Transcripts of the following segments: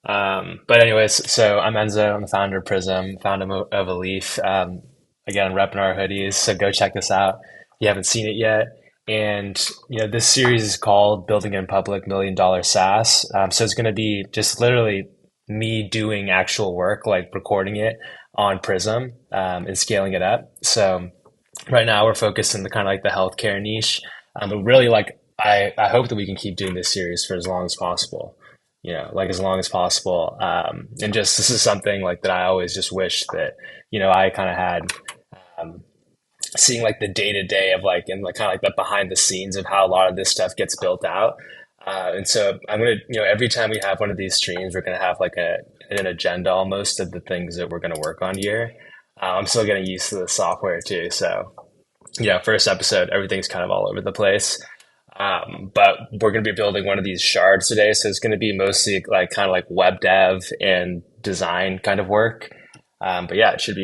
But anyways, so I'm Enzo. I'm the founder of Prism, founder of Eleif. Again, repping our hoodies. So go check this out if you haven't seen it yet. And this series is called Building in Public $1 Million SaaS. So it's going to be just literally me doing actual work, like recording it on Prism and scaling it up. So right now we're focused in the kind of like the healthcare niche, but really like I hope that we can keep doing this series for as long as possible, like as long as possible. And just this is something like that I always just wish that I kind of had, um, seeing like the day to day of like and like kind of like the behind the scenes of how a lot of this stuff gets built out. And so I'm gonna, every time we have one of these streams, we're gonna have like an agenda almost of the things that we're gonna work on here. I'm still getting used to the software too, so first episode, everything's kind of all over the place. But we're going to be building one of these shards today, so it's going to be mostly like kind of like web dev and design kind of work. But yeah, it should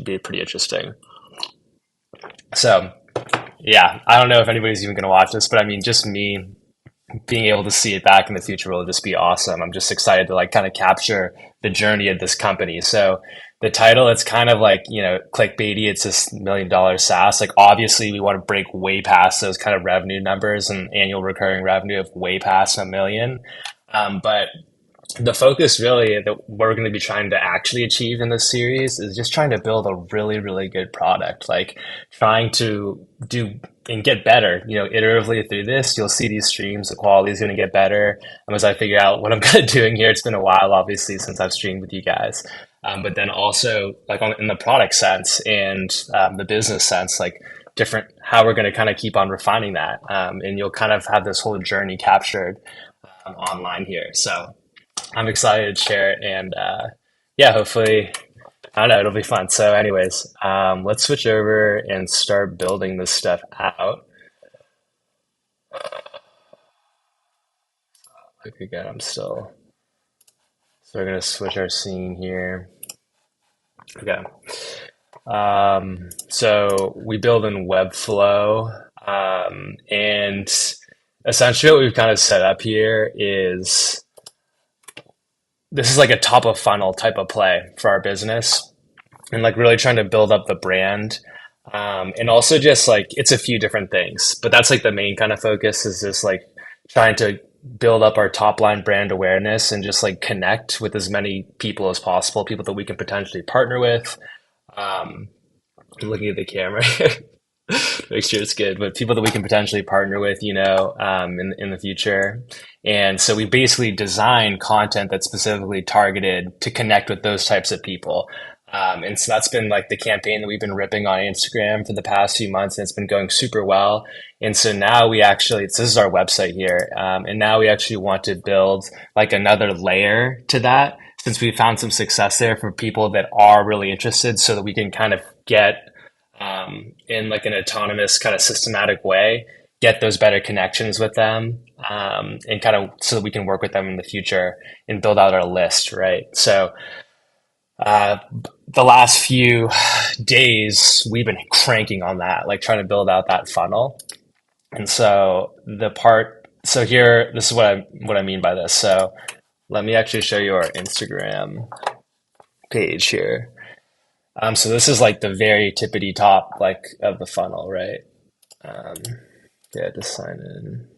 be pretty interesting. So yeah, I don't know if anybody's even going to watch this, but I mean, just me being able to see it back in the future will just be awesome. I'm just excited to like kind of capture the journey of this company. So the title, it's kind of like, clickbaity. It's this $1 million SaaS. Like obviously we want to break way past those kind of revenue numbers and annual recurring revenue of way past 1 million. But the focus really that we're going to be trying to actually achieve in this series is just trying to build a really, really good product, like trying to do and get better, iteratively through this. You'll see these streams, the quality is going to get better. And as I figure out what I'm kind of doing here, it's been a while, obviously, since I've streamed with you guys. But then also like in the product sense and the business sense, like different, how we're going to kind of keep on refining that. And you'll kind of have this whole journey captured online here. So I'm excited to share it and yeah, hopefully, I don't know, it'll be fun. So anyways, let's switch over and start building this stuff out. Like again, so we're gonna switch our scene here. Okay. So we build in Webflow, and essentially what we've kind of set up here is this is like a top of funnel type of play for our business and like really trying to build up the brand. And also just like it's a few different things, but that's like the main kind of focus is just like trying to build up our top line brand awareness and just like connect with as many people as possible, people that we can potentially partner with. I'm looking at the camera make sure it's good, but people that we can potentially partner with, in the future. And so we basically design content that's specifically targeted to connect with those types of people. And so that's been like the campaign that we've been ripping on Instagram for the past few months, and it's been going super well. And so now this is our website here. And now we actually want to build like another layer to that since we found some success there for people that are really interested so that we can kind of get in like an autonomous kind of systematic way, get those better connections with them, and kind of so that we can work with them in the future and build out our list, right? So the last few days we've been cranking on that, like trying to build out that funnel. And so so here, this is what I mean by this. So let me actually show you our Instagram page here. So this is like the very tippity top, like of the funnel, right? Yeah, just sign in.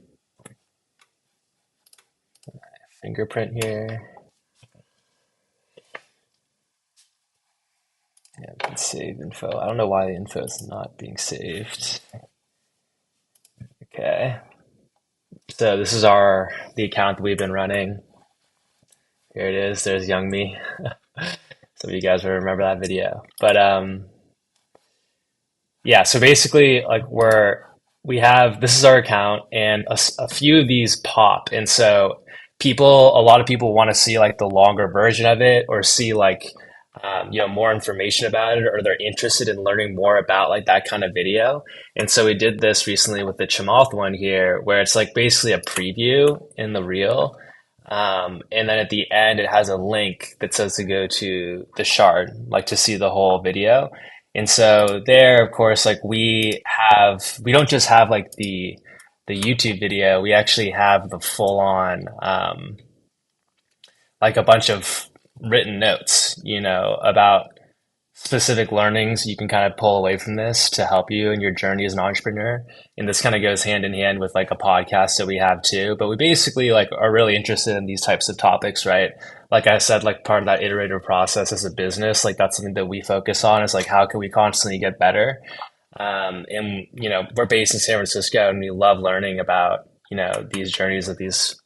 Fingerprint here. Yeah, let's save info. I don't know why the info is not being saved. Okay. So this is the account that we've been running. Here it is. There's young me. Some of you guys will remember that video. But yeah, so basically like this is our account and a few of these pop. And so a lot of people want to see like the longer version of it or see like, more information about it, or they're interested in learning more about like that kind of video. And so we did this recently with the Chimoth one here, where it's like basically a preview in the reel. And then at the end, it has a link that says to go to the shard, like to see the whole video. And so there, of course, like we don't just have like the YouTube video, we actually have the full on, like a bunch of written notes, about specific learnings you can kind of pull away from this to help you in your journey as an entrepreneur. And this kind of goes hand in hand with like a podcast that we have too. But we basically like are really interested in these types of topics, right? Like I said, like part of that iterative process as a business, like that's something that we focus on is like how can we constantly get better? And we're based in San Francisco, and we love learning about these journeys of these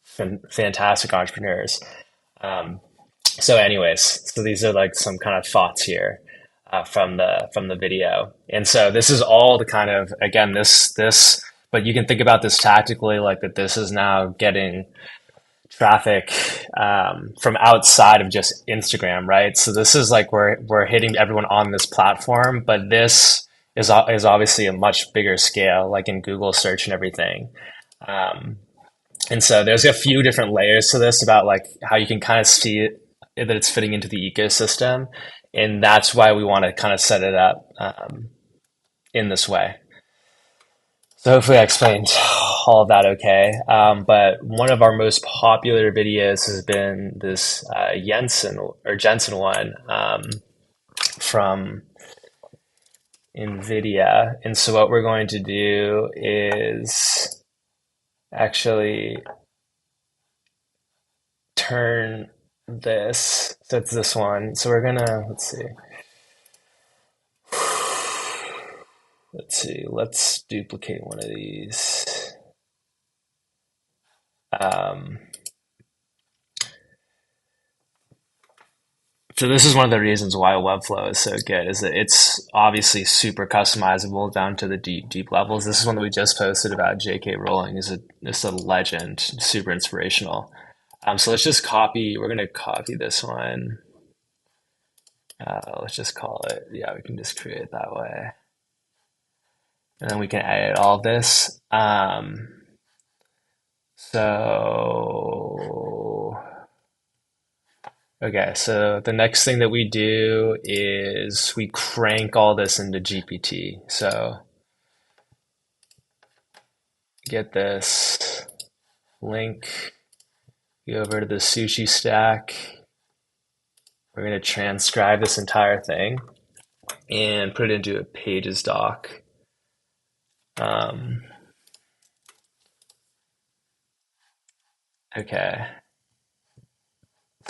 fantastic entrepreneurs. Um, so, anyways, so these are like some kind of thoughts here from the video, and so this is all the kind of again this, but you can think about this tactically, like that. This is now getting traffic from outside of just Instagram, right? So this is like we're hitting everyone on this platform, but this is obviously a much bigger scale, like in Google search and everything. Um, and so there's a few different layers to this about like how you can kind of see that it's fitting into the ecosystem, and that's why we want to kind of set it up in this way. So hopefully I explained all of that okay. But one of our most popular videos has been this Jensen one from NVIDIA. And so what we're going to do is actually turn this, so it's this one. So we're gonna, let's duplicate one of these. So this is one of the reasons why Webflow is so good, is that it's obviously super customizable down to the deep levels. This is one that we just posted about J.K. Rowling. Is a legend, super inspirational. So let's just we're going to copy this one. Let's just call it, yeah, we can just create it that way. And then we can edit all of this. Okay, so the next thing that we do is we crank all this into GPT. So get this link, go over to the sushi stack. We're going to transcribe this entire thing and put it into a pages doc. Okay,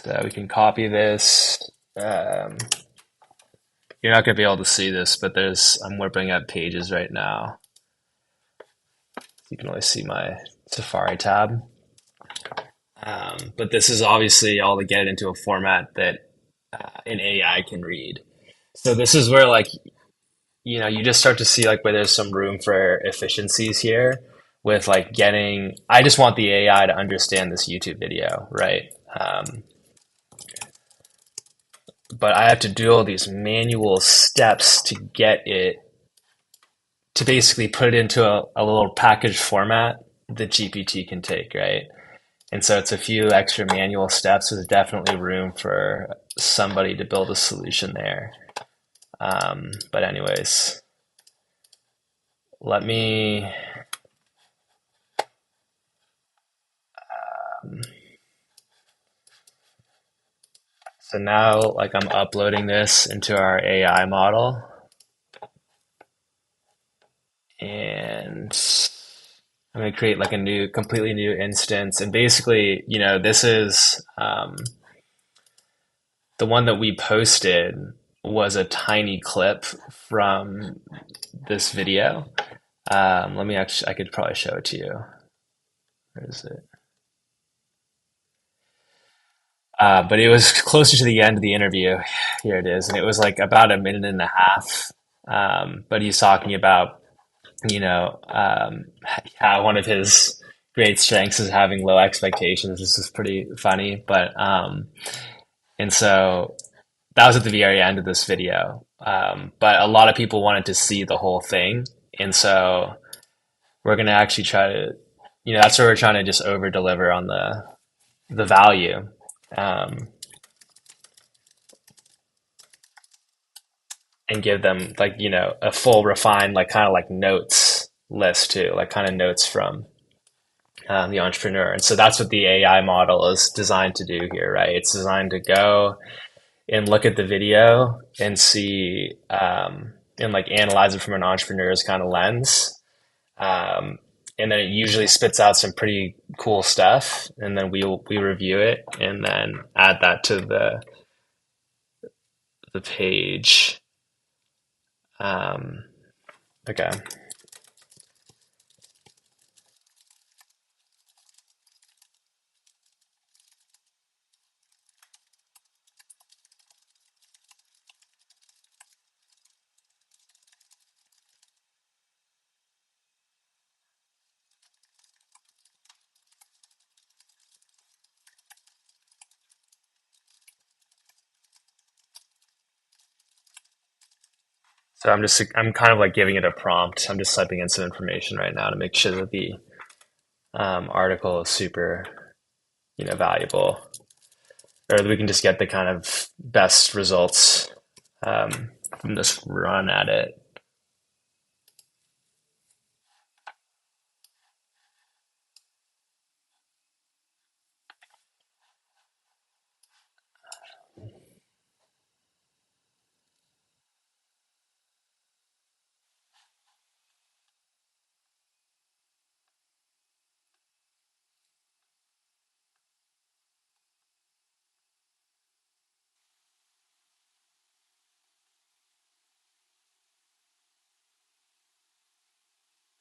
so we can copy this. You're not going to be able to see this, but I'm whipping up pages right now. You can only see my Safari tab. But this is obviously all to get it into a format that an AI can read. So this is where like, you just start to see like where there's some room for efficiencies here with like I just want the AI to understand this YouTube video, right? But I have to do all these manual steps to get it to basically put it into a little package format that GPT can take, right? And so it's a few extra manual steps. There's definitely room for somebody to build a solution there. But anyways, let me so now like I'm uploading this into our AI model, and I'm going to create like a completely new instance. And basically, this is the one that we posted was a tiny clip from this video. I could probably show it to you. Where is it? But it was closer to the end of the interview. Here it is. And it was like about a minute and a half. But he's talking about, how one of his great strengths is having low expectations. This is pretty funny. And so that was at the very end of this video. But a lot of people wanted to see the whole thing. And so we're going to actually try to, that's where we're trying to just over deliver on the value. And give them like, a full refined, like kind of like notes list too, like kind of notes from the entrepreneur. And so that's what the AI model is designed to do here, right? It's designed to go and look at the video and see and like analyze it from an entrepreneur's kind of lens. Um, and then it usually spits out some pretty cool stuff, and then we review it and then add that to the page. Um, okay. So I'm kind of like giving it a prompt. I'm just typing in some information right now to make sure that the article is super, valuable, or that we can just get the kind of best results from this run at it.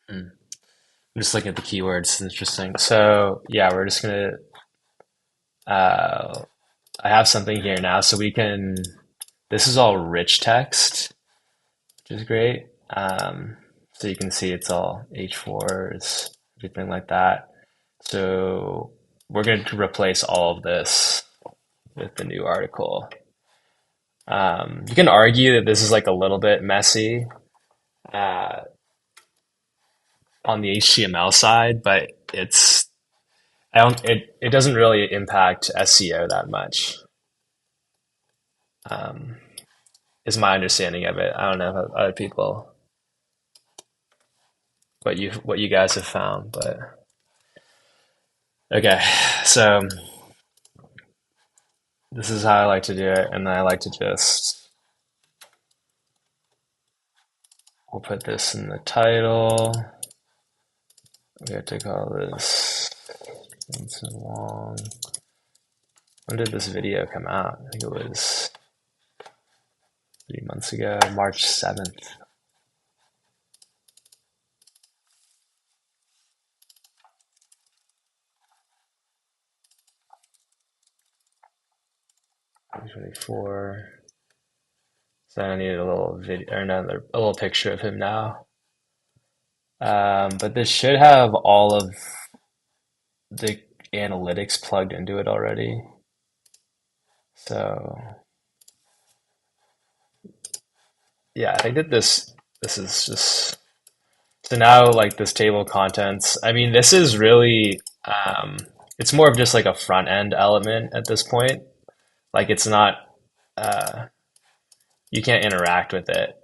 Hmm. I'm just looking at the keywords. It's interesting. So yeah, we're just gonna. Uh, I have something here now, so we can. This is all rich text, which is great. So you can see it's all H4s, everything like that. So we're going to replace all of this with the new article. You can argue that this is like a little bit messy uh, on the HTML side, but I don't it doesn't really impact SEO that much. Um, is my understanding of it. I don't know if other people what you guys have found, but okay. So this is how I like to do it, and then I like to just we'll put this in the title. We have to call this Jensen Huang. When did this video come out? I think it was 3 months ago, March 7th. '24. So I needed a little video or a little picture of him now. But this should have all of the analytics plugged into it already. So yeah, I think that this is just so now like this table of contents. I mean, this is really it's more of just like a front end element at this point. Like it's not uh, you can't interact with it.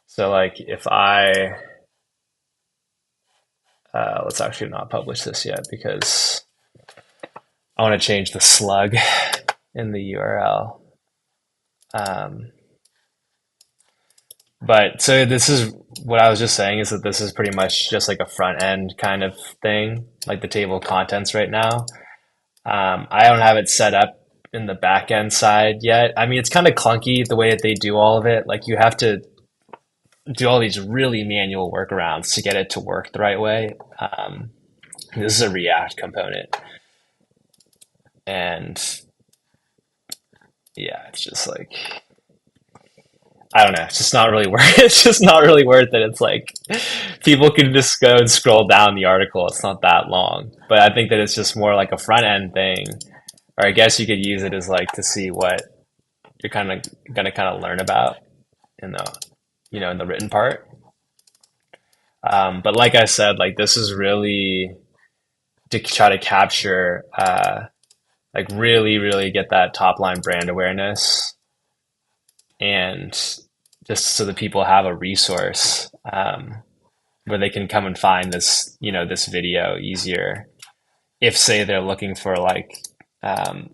So like if I let's actually not publish this yet because I want to change the slug in the URL. Um, but so this is what I was just saying is that this is pretty much just like a front end kind of thing, like the table of contents right now. I don't have it set up in the back end side yet. I mean, it's kind of clunky the way that they do all of it. Like you have to do all these really manual workarounds to get it to work the right way. This is a React component, and yeah, it's just like I don't know. It's just not really worth. It's just not really worth it. It's like people can just go and scroll down the article. It's not that long, but I think that it's just more like a front end thing, or I guess you could use it as like to see what you're kind of gonna kind of learn about in the in the written part. But like I said, like this is really to try to capture, like really get that top line brand awareness, and just so that people have a resource where they can come and find this, this video easier if say they're looking for like um,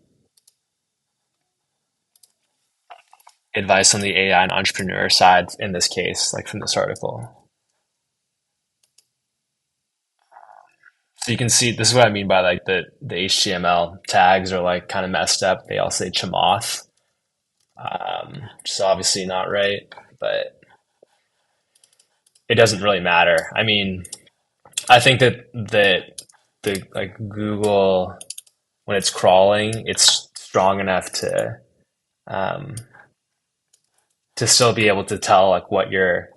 advice on the AI and entrepreneur side in this case, like from this article. So you can see this is what I mean by like the HTML tags are like kind of messed up. They all say Chamath, which is obviously not right, but it doesn't really matter. I mean, I think that the like Google when it's crawling, it's strong enough um, to still be able to tell like what your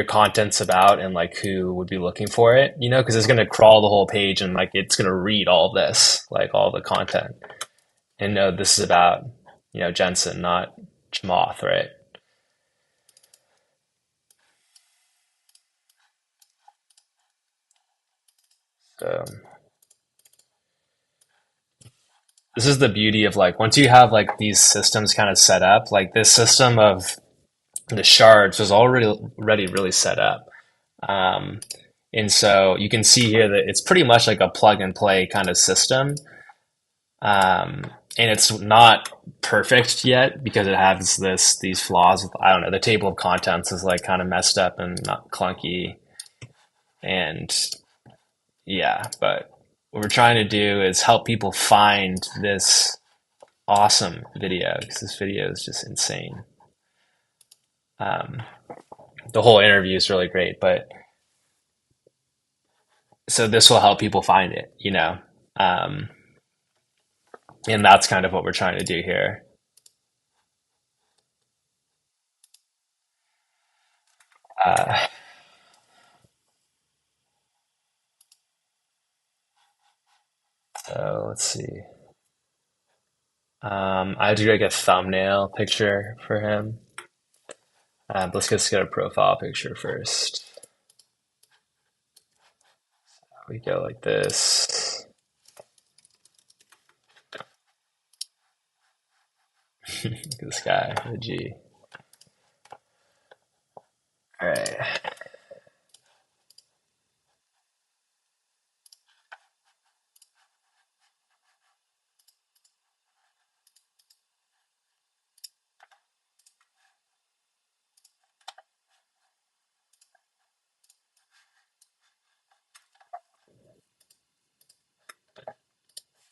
content's about and like who would be looking for it, because it's going to crawl the whole page and like it's going to read all this, like all the content and know this is about, Jensen, not Chamath, right? So this is the beauty of like once you have like these systems kind of set up, like this system of the shards was already really set up. Um, and so you can see here that it's pretty much like a plug and play kind of system. And it's not perfect yet because it has these flaws. I don't know. The table of contents is like kind of messed up and not clunky. And yeah, but what we're trying to do is help people find this awesome video because this video is just insane. Um, the whole interview is really great, but so this will help people find it. Um, and that's kind of what we're trying to do here. Uh, so let's see. I had to like a thumbnail picture for him. Let's just get a profile picture first. We go like this. Look at this guy, the G. All right,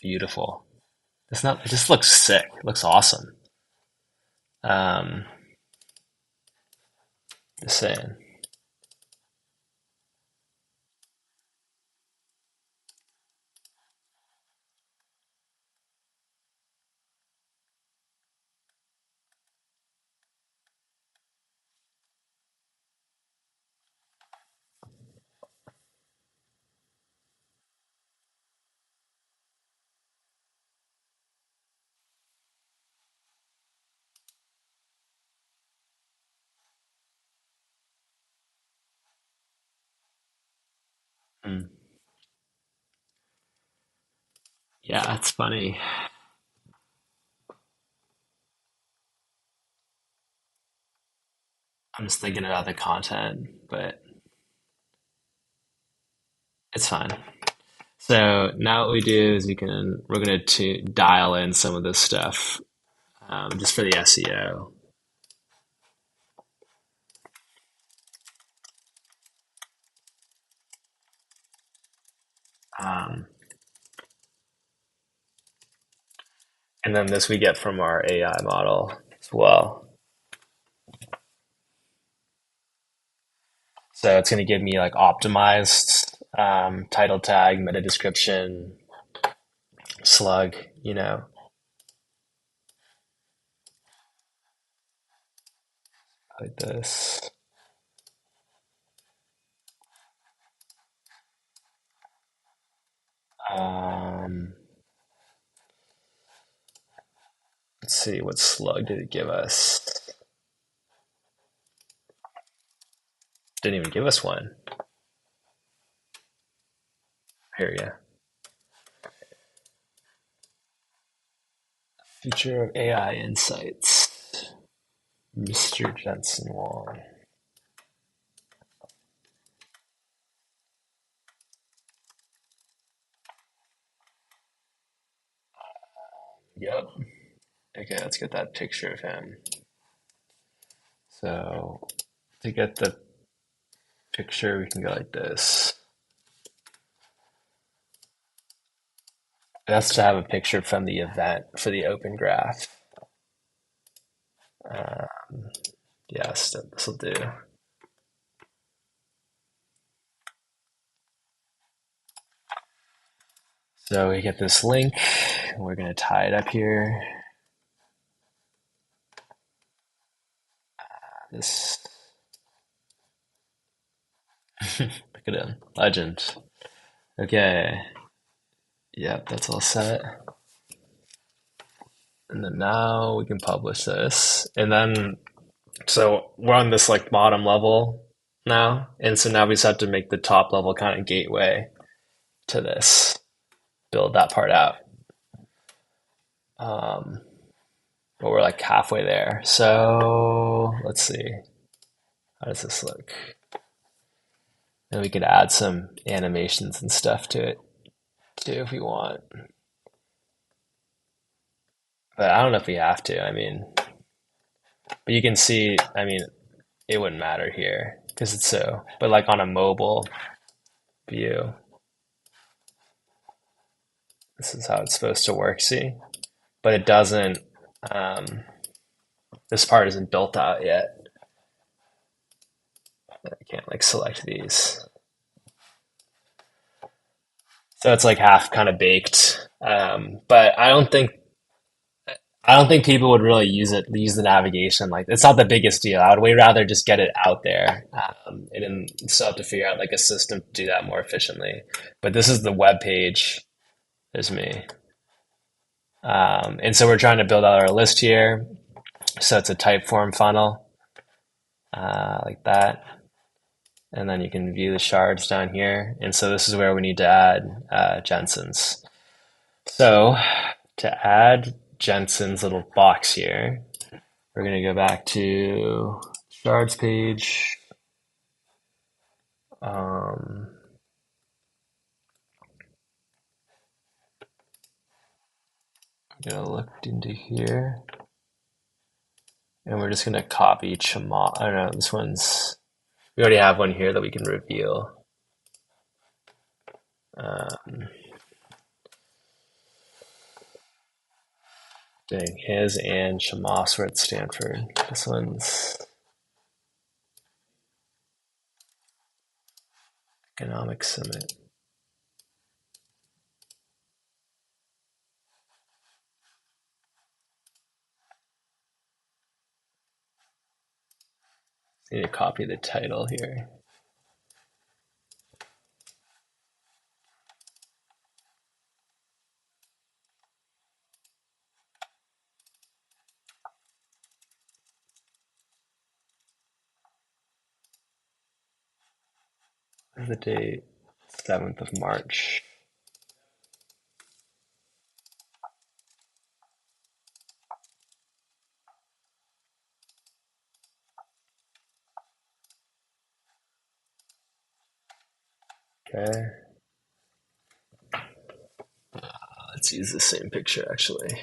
beautiful. It's not. It just looks sick. It looks awesome. Um, just saying. Mm. Yeah, it's funny. I'm just thinking about the content, but it's fine. So now what we do is we're gonna to dial in some of this stuff just for the SEO. Um, and then this we get from our AI model as well. So it's going to give me like optimized title tag, meta description, slug, like this. Um, let's see, what slug did it give us? Didn't even give us one. Here, yeah. Future of AI Insights, Mr. Jensen Huang. Yep. Okay, let's get that picture of him. So to get the picture, we can go like this. That's to have a picture from the event for the open graph. Yes, this will do. So we get this link. We're going to tie it up here. This. Look at him. Legend. Okay. Yep, that's all set. And then now we can publish this. And then, so we're on this like bottom level now. And so now we just have to make the top level kind of gateway to this, build that part out. But we're like halfway there. So let's see. How does this look? And we could add some animations and stuff to it too if we want. But I don't know if we have to. I mean, but you can see, I mean, it wouldn't matter here because it's so, but like on a mobile view, this is how it's supposed to work, see? But it doesn't, um, this part isn't built out yet. I can't like select these. So it's like half kind of baked. But I don't think people would really use the navigation. Like it's not the biggest deal. I would way rather just get it out there, and then still have to figure out like a system to do that more efficiently. But this is the web page. There's me, and so we're trying to build out our list here. So it's a Typeform funnel, like that, and then you can view the shards down here. And so this is where we need to add Jensen's. So to add Jensen's little box here, we're going to go back to Shards page. I'm going to look into here. And we're just going to copy Chama. I don't know, this one's... We already have one here that we can reveal. Dang, his and Shamas were at Stanford. This one's Economic Summit. I need to copy the title here. The date, 7th of March. Okay. Let's use the same picture actually.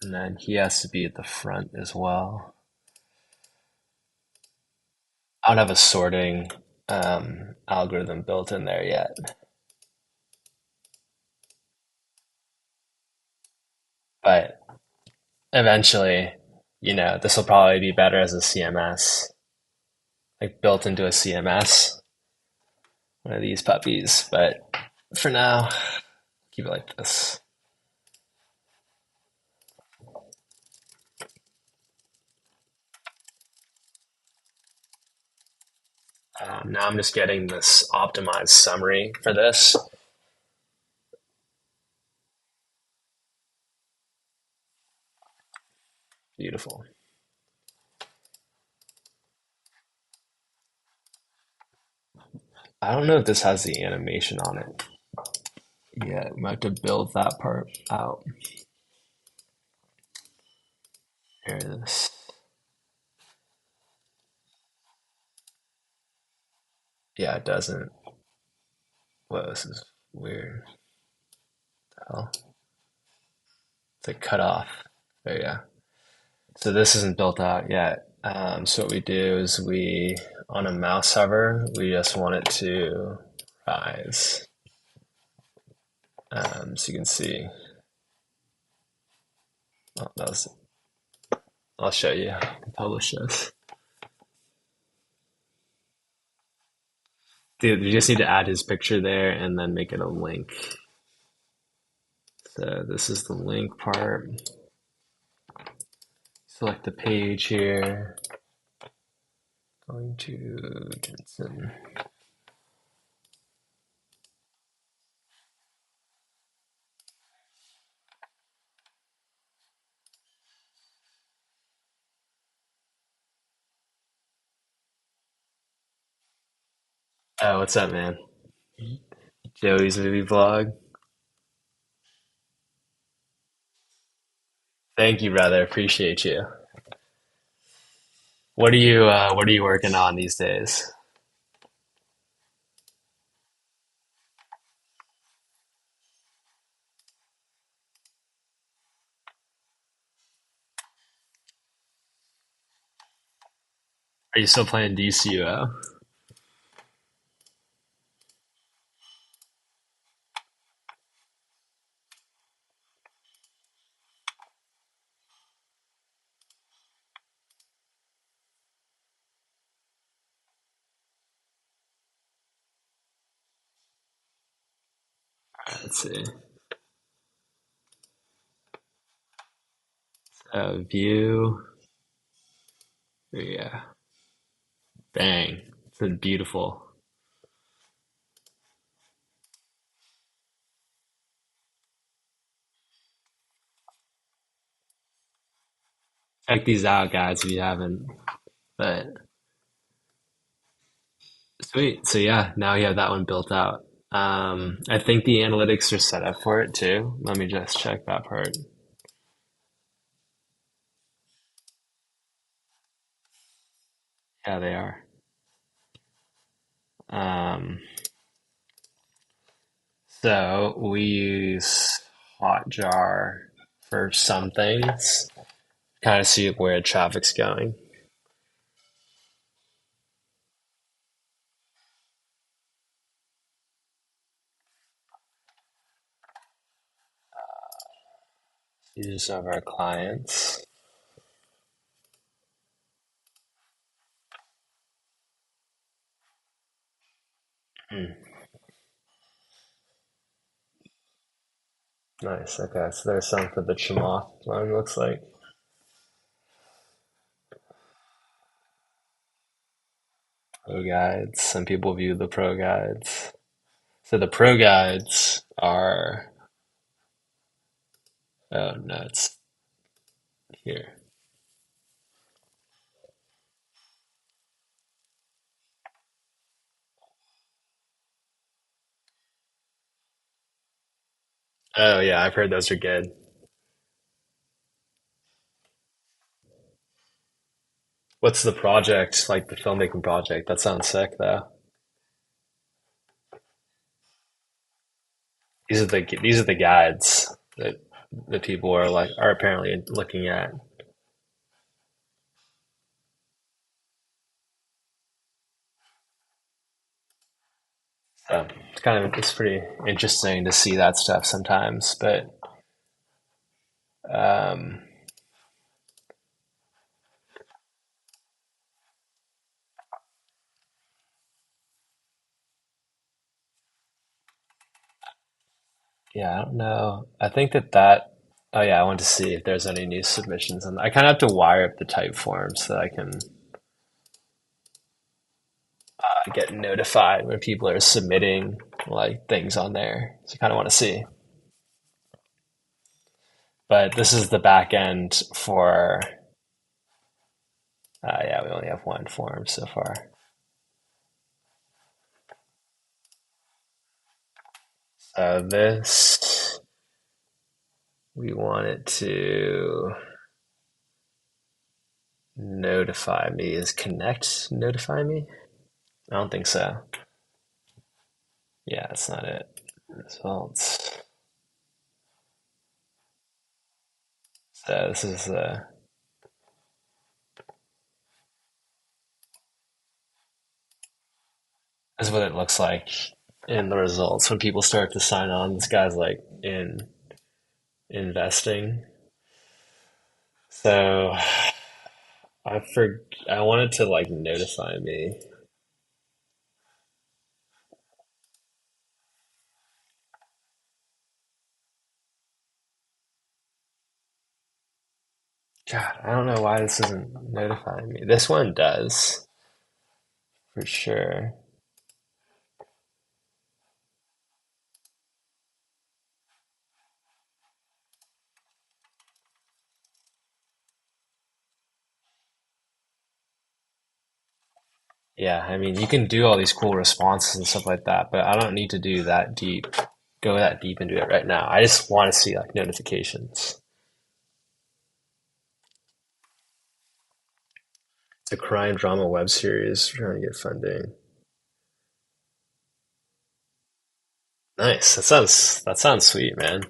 And then he has to be at the front as well. I don't have a sorting algorithm built in there yet. But eventually, this will probably be better as a CMS, like built into a CMS, one of these puppies. But for now, keep it like this. Now I'm just getting this optimized summary for this. Beautiful. I don't know if this has the animation on it. Yeah, we might have to build that part out. Here it is. Yeah, it doesn't. Whoa, this is weird. Oh, it's like cut off. There you go. So this isn't built out yet. So what we do is on a mouse hover, we just want it to rise. So you can see, oh, I'll show you. Publish this. Dude, you just need to add his picture there and then make it a link. So this is the link part. Select the page here. Going to Jensen. Oh, what's up, man? Joey's movie vlog. Thank you, brother. Appreciate you. What are you working on these days? Are you still playing DCUO? Let's see. View. Yeah. Bang. It's been beautiful. Check these out, guys, if you haven't. But sweet. So yeah, now you have that one built out. I think the analytics are set up for it too. Let me just check that part. Yeah, they are. Um, so we use Hotjar for some things, kind of see where traffic's going. Use some of our clients. Hmm, nice. Okay, so there's some for the Chamath one, looks like. Pro guides. Some people view the pro guides. So the pro guides are, oh no, it's here. Oh yeah, I've heard those are good. What's the project, like the filmmaking project? That sounds sick though. These are the guides that the people are apparently looking at. So it's pretty interesting to see that stuff sometimes. But um, yeah, I don't know. I think that oh yeah, I want to see if there's any new submissions, and I kind of have to wire up the type form so that I can get notified when people are submitting like things on there. So I kind of want to see. But this is the back end for yeah, we only have one form so far. This, we want it to notify me. Is connect notify me? I don't think so. Yeah, that's not it. Results. So this is what it looks like in the results when people start to sign on. This guy's like in investing. So I wanted to like notify me. God, I don't know why this isn't notifying me. This one does for sure. Yeah, I mean, you can do all these cool responses and stuff like that, but I don't need to do that deep, go that deep into it right now. I just want to see like notifications. It's a crime drama web series trying to get funding. Nice. That sounds sweet, man.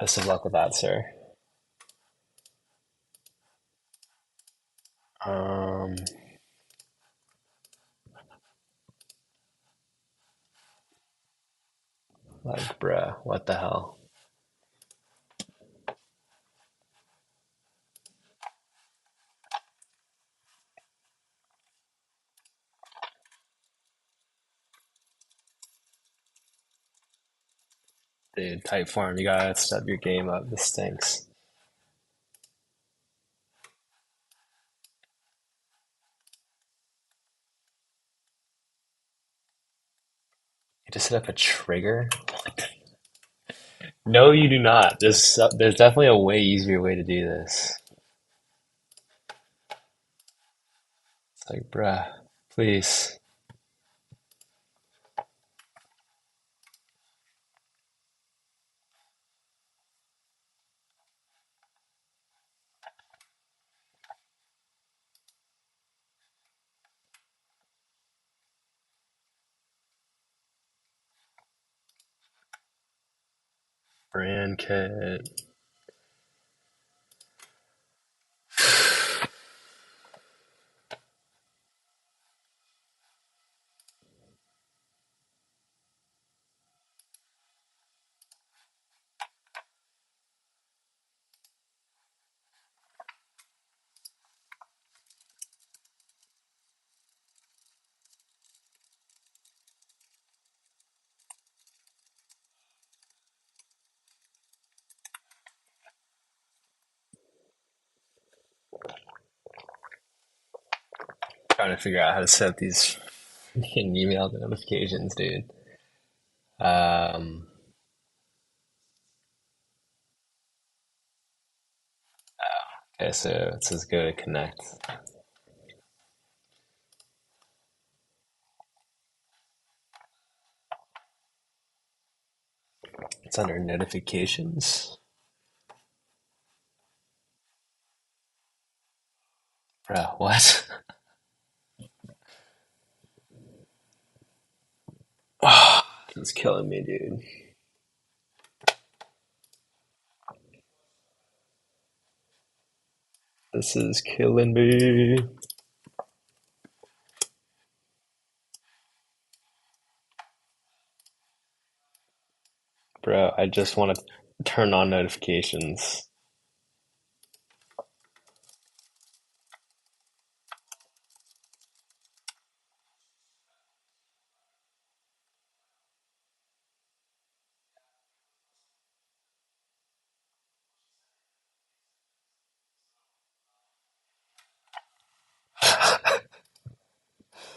Best of luck with that, sir. Um, like, bruh, what the hell? Dude, Typeform, you gotta step your game up. This stinks. You just set up a trigger? No, you do not. There's definitely a way easier way to do this. It's like, bruh, please. Brand kit. Trying to figure out how to set up these email notifications, dude. Um, okay, so it says go to connect. It's under notifications. Bruh, what? Oh, it's killing me, dude. This is killing me. Bro, I just want to turn on notifications.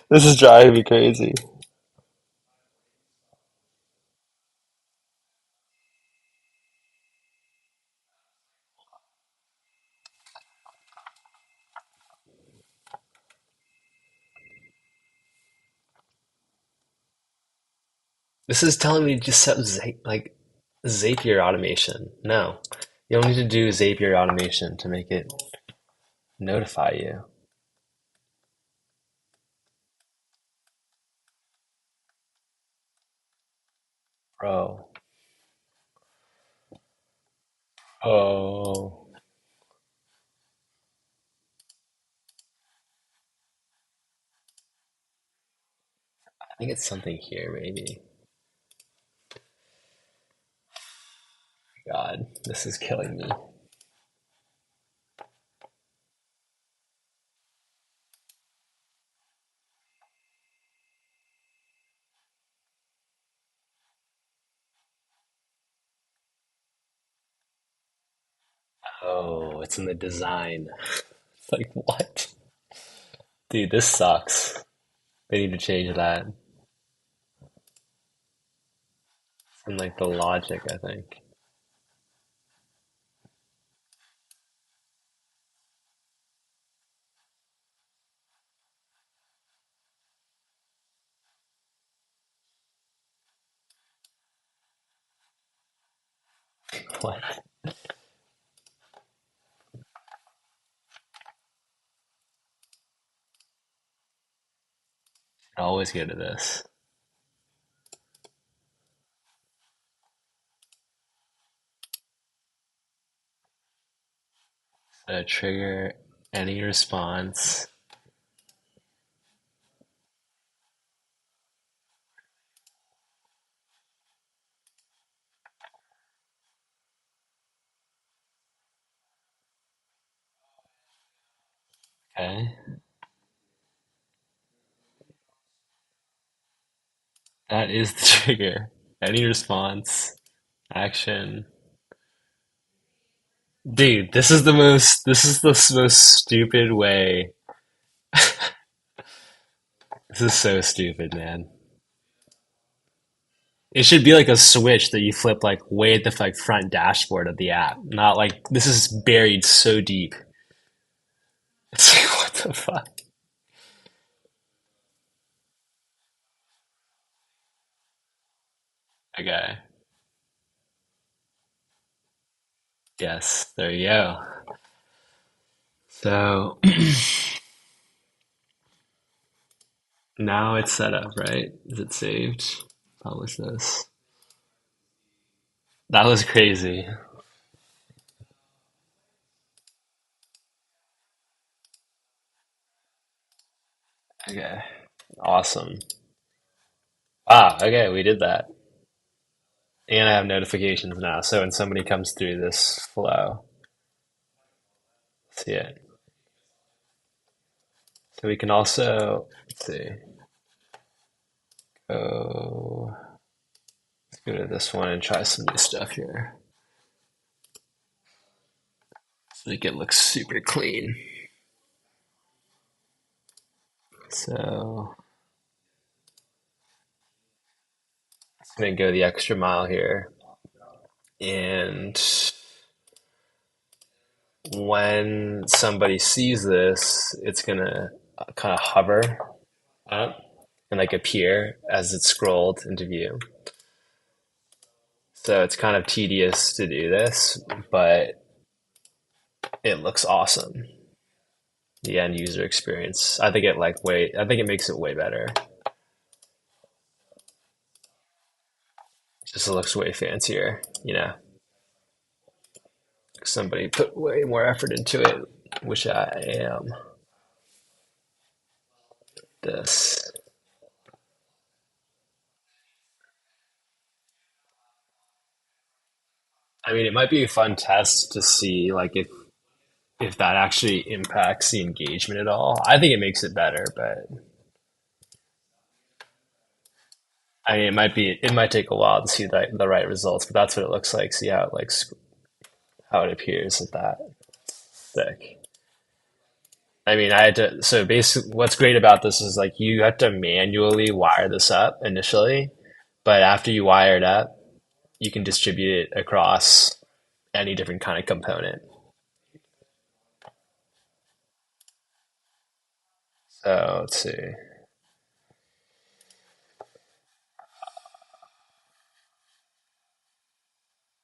This is driving me crazy. This is telling me to just set like Zapier automation. No, you don't need to do Zapier automation to make it notify you. Bro. Oh, I think it's something here, maybe. God, this is killing me. Oh, it's in the design. It's like, what? Dude, this sucks. They need to change that. And like the logic, I think. What? I always go to this. So trigger any response. Okay. That is the trigger. Any response, action. Dude, this is the most stupid way. This is so stupid, man. It should be like a switch that you flip like way at the like front dashboard of the app. Not like this is buried so deep. It's like what the fuck? Okay. Yes, there you go. So now it's set up, right? Is it saved? Publish this. That was crazy. Okay. Awesome. Ah, okay, we did that. And I have notifications now. So when somebody comes through this flow, see it. So we can also, let's see, go, let's go to this one and try some new stuff here. So make it look super clean. So I'm gonna go the extra mile here. And when somebody sees this, it's gonna kind of hover up and like appear as it's scrolled into view. So it's kind of tedious to do this, but it looks awesome. The end user experience. I think it makes it way better. It just looks way fancier, you know. Somebody put way more effort into it, which I am. This. I mean, it might be a fun test to see like if that actually impacts the engagement at all. I think it makes it better, but I mean, it might take a while to see the right results, but that's what it looks like. See how it like how it appears at that. Sick. I mean, I had to, so basically what's great about this is like you have to manually wire this up initially, but after you wire it up, you can distribute it across any different kind of component. So let's see.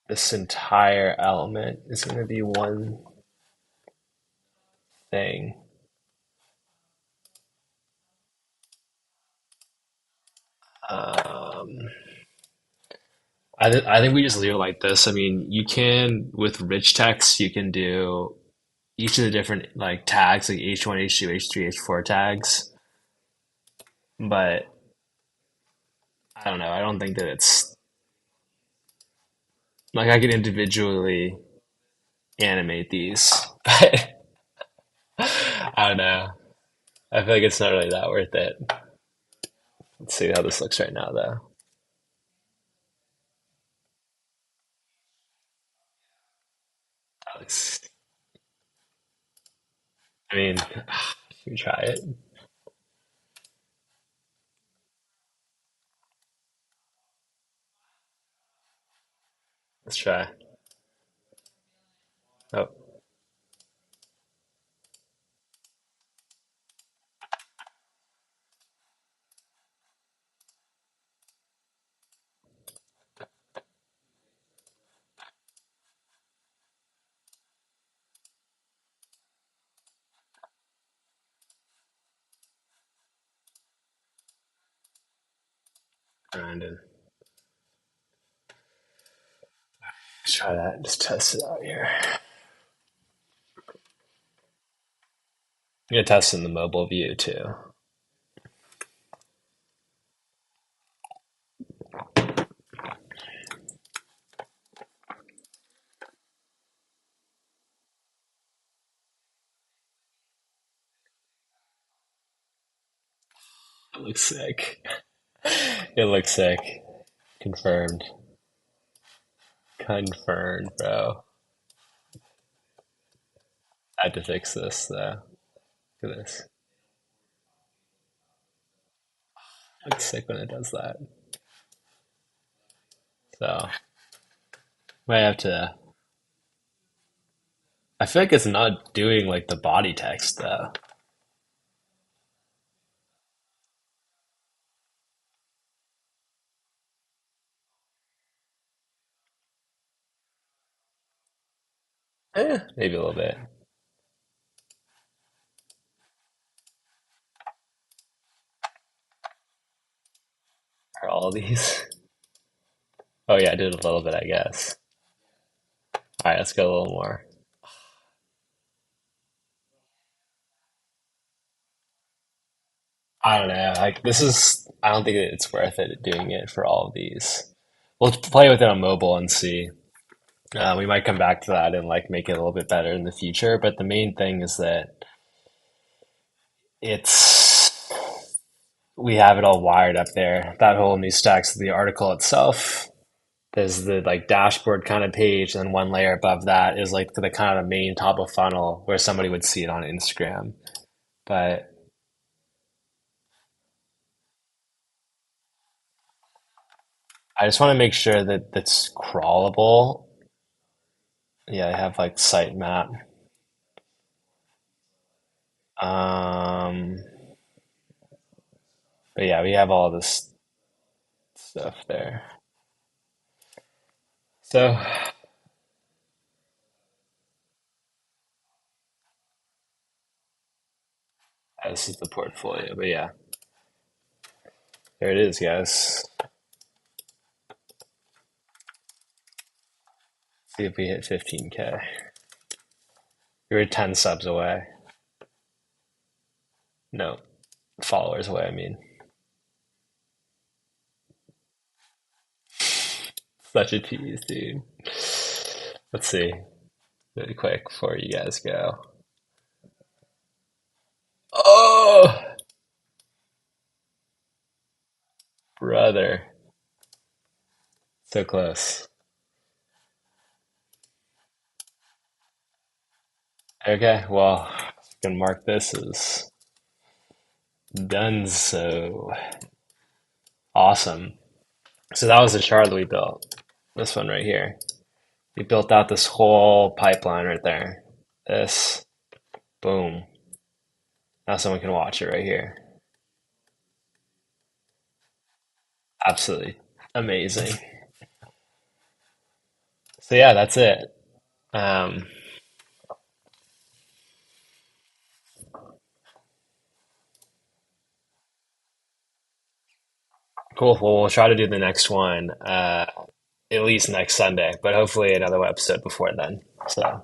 this entire element is going to be one thing. Um, I think we just leave it like this. I mean, you can with rich text, you can do each of the different like tags, like H1, H2, H3, H4 tags. But I don't know. I don't think that it's like I can individually animate these, but I don't know. I feel like it's not really that worth it. Let's see how this looks right now, though. That looks, I mean, should we try it? Let's try. Oh, Brandon. Let's try that. Just test it out here. I'm gonna test in the mobile view too. It looks sick. It looks sick. Confirmed. Confirmed, bro. I had to fix this though. Look at this. It looks sick when it does that. So might have to. I feel like it's not doing like the body text though. Maybe a little bit. For all of these. Oh yeah, I did a little bit, I guess. All right, let's go a little more. I don't know. Like this is. I don't think that it's worth it doing it for all of these. We'll play with it on mobile and see. We might come back to that and like make it a little bit better in the future. But the main thing is that it's we have it all wired up there. That whole new stacks the article itself. There's the like dashboard kind of page, and then one layer above that is like the kind of main top of funnel where somebody would see it on Instagram. But I just want to make sure that it's crawlable. Yeah, I have like sitemap. Um, but yeah, we have all this stuff there. So this is the portfolio. But yeah, there it is, guys. See if we hit 15K. We were 10 subs away. No, followers away, I mean. Such a tease, dude. Let's see, really quick before you guys go. Oh, brother. So close. Okay, well, we can mark this as done. So awesome. So that was the shard that we built. This one right here. We built out this whole pipeline right there. This, boom. Now someone can watch it right here. Absolutely amazing. So yeah, that's it. Um, cool. Well, we'll try to do the next one at least next Sunday, but hopefully another episode before then. So.